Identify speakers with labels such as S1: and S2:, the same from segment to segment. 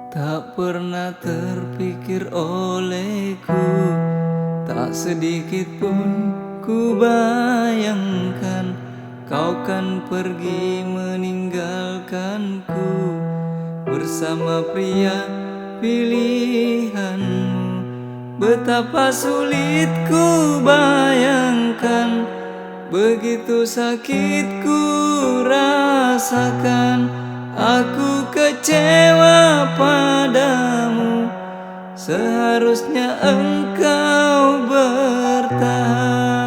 S1: Tak pernah terpikir olehku, tak sedikit pun ku bayangkan kau kan pergi meninggalkanku bersama pria pilihanmu. Betapa sulit ku bayangkan, begitu sakit ku rasakan. Aku kecewa padamu, seharusnya engkau bertahan.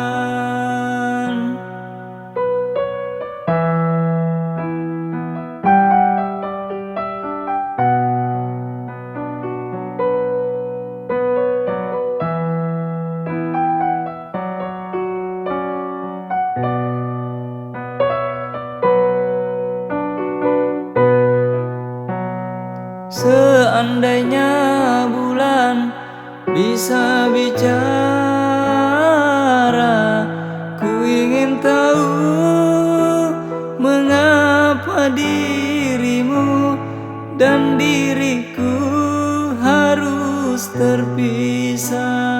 S1: Seandainya bulan bisa bicara, ku ingin tahu mengapa dirimu dan diriku harus terpisah.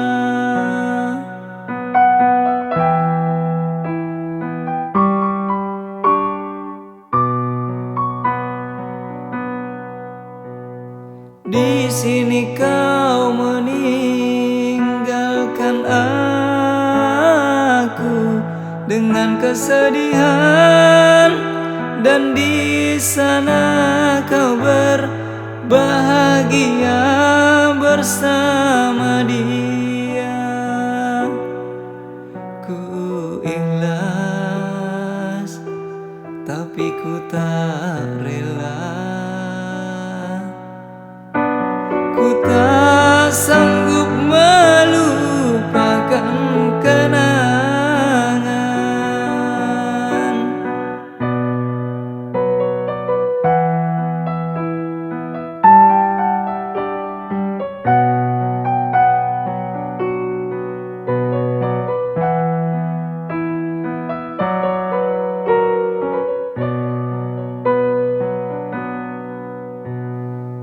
S1: Di sini kau meninggalkan aku dengan kesedihan, dan di sana kau berbahagia bersama dia. Ku ikhlas, tapi ku tak rela. Ku tak sanggup melupakan kenangan.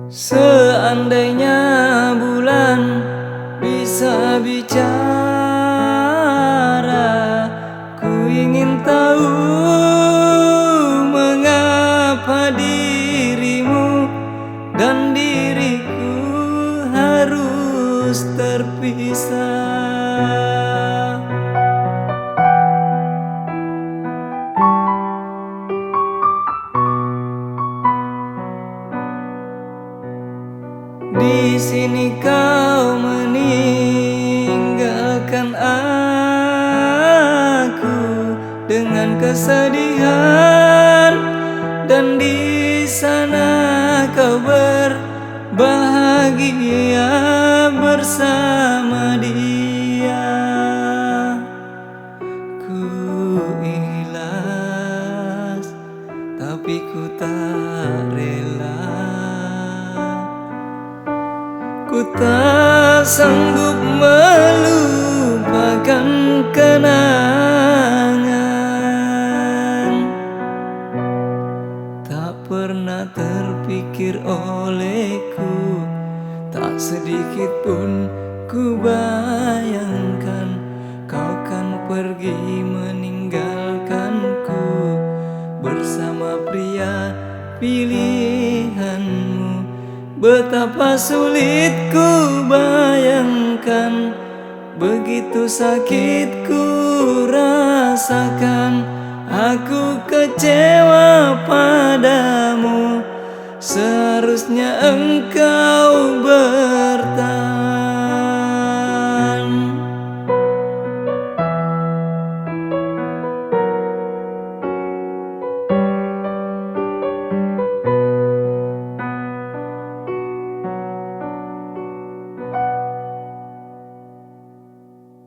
S1: Seandainya bulan bisa bicara, ku ingin tahu mengapa dirimu dan diriku harus terpisah. Di sini kau meninggalkan aku dengan kesedihan, dan di sana kau berbahagia bersama dia. Ku ikhlas, tapi ku tak rela. Ku tak sanggup melupakan kenangan. Tak pernah terpikir olehku, tak sedikit pun ku bayangkan kau kan pergi meninggalkanku bersama pria pilihanmu. Betapa sulit ku bayangkan, begitu sakit ku rasakan. Aku kecewa padamu, seharusnya engkau